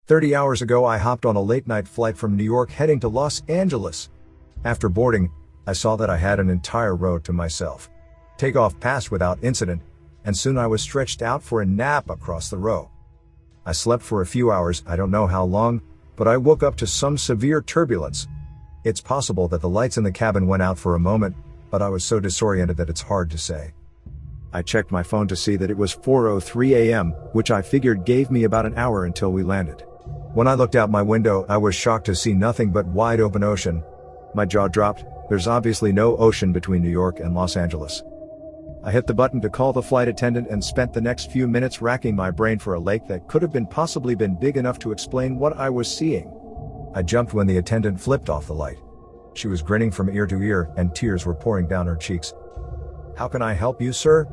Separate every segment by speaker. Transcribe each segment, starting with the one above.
Speaker 1: 30 hours ago I hopped on a late-night flight from New York heading to Los Angeles. After boarding, I saw that I had an entire row to myself. Takeoff passed without incident, and soon I was stretched out for a nap across the row. I slept for a few hours, I don't know how long, but I woke up to some severe turbulence. It's possible that the lights in the cabin went out for a moment, but I was so disoriented that it's hard to say. I checked my phone to see that it was 4:03 a.m., which I figured gave me about an hour until we landed. When I looked out my window, I was shocked to see nothing but wide open ocean. My jaw dropped. There's obviously no ocean between New York and Los Angeles. I hit the button to call the flight attendant and spent the next few minutes racking my brain for a lake that could have possibly been big enough to explain what I was seeing. I jumped when the attendant flipped off the light. She was grinning from ear to ear, and tears were pouring down her cheeks. "How can I help you, sir?"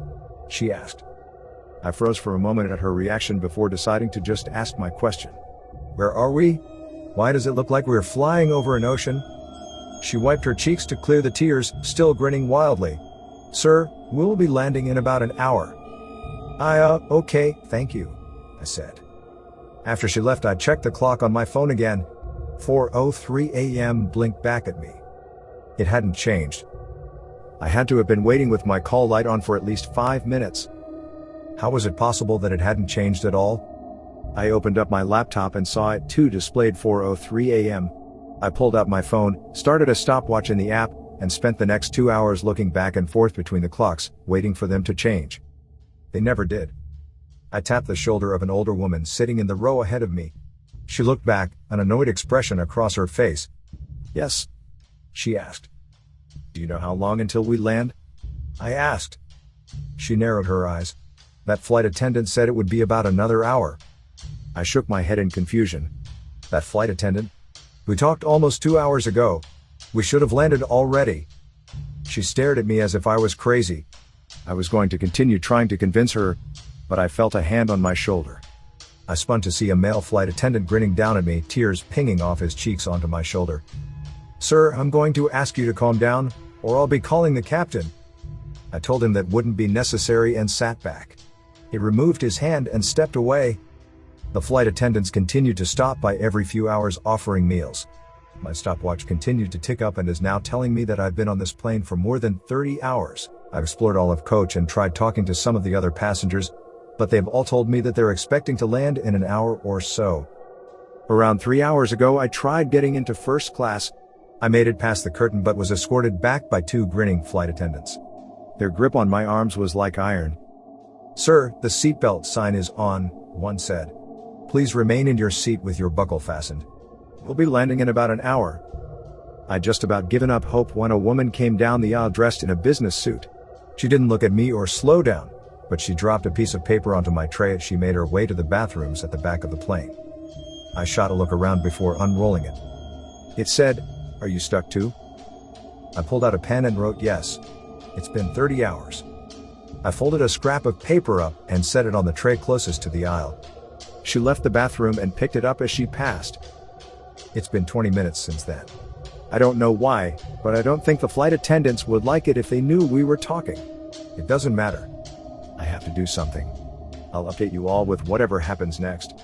Speaker 1: she asked. I froze for a moment at her reaction before deciding to just ask my question. "Where are we? Why does it look like we're flying over an ocean?" She wiped her cheeks to clear the tears, still grinning wildly. "Sir, we'll be landing in about an hour." Okay, thank you," I said. After she left, I checked the clock on my phone again. 4:03 a.m. blinked back at me. It hadn't changed. I had to have been waiting with my call light on for at least 5 minutes. How was it possible that it hadn't changed at all? I opened up my laptop and saw it too displayed 4:03 a.m. I pulled out my phone, started a stopwatch in the app, and spent the next 2 hours looking back and forth between the clocks, waiting for them to change. They never did. I tapped the shoulder of an older woman sitting in the row ahead of me. She looked back, an annoyed expression across her face. "Yes?" she asked. "Do you know how long until we land?" I asked. She narrowed her eyes. "That flight attendant said it would be about another hour." I shook my head in confusion. "That flight attendant? We talked almost 2 hours ago. We should have landed already." She stared at me as if I was crazy. I was going to continue trying to convince her, but I felt a hand on my shoulder. I spun to see a male flight attendant grinning down at me, tears pinging off his cheeks onto my shoulder. "Sir, I'm going to ask you to calm down, or I'll be calling the captain." I told him that wouldn't be necessary and sat back. He removed his hand and stepped away. The flight attendants continued to stop by every few hours offering meals. My stopwatch continued to tick up and is now telling me that I've been on this plane for more than 30 hours. I've explored all of coach and tried talking to some of the other passengers, but they've all told me that they're expecting to land in an hour or so. Around 3 hours ago, I tried getting into first class. I made it past the curtain but was escorted back by 2 grinning flight attendants. Their grip on my arms was like iron. "Sir, the seatbelt sign is on," one said. "Please remain in your seat with your buckle fastened. We'll be landing in about an hour." I'd just about given up hope when a woman came down the aisle dressed in a business suit. She didn't look at me or slow down, but she dropped a piece of paper onto my tray as she made her way to the bathrooms at the back of the plane. I shot a look around before unrolling it. It said, "Are you stuck too?" I pulled out a pen and wrote yes. It's been 30 hours. I folded a scrap of paper up and set it on the tray closest to the aisle. She left the bathroom and picked it up as she passed. It's been 20 minutes since then. I don't know why, but I don't think the flight attendants would like it if they knew we were talking. It doesn't matter. I have to do something. I'll update you all with whatever happens next.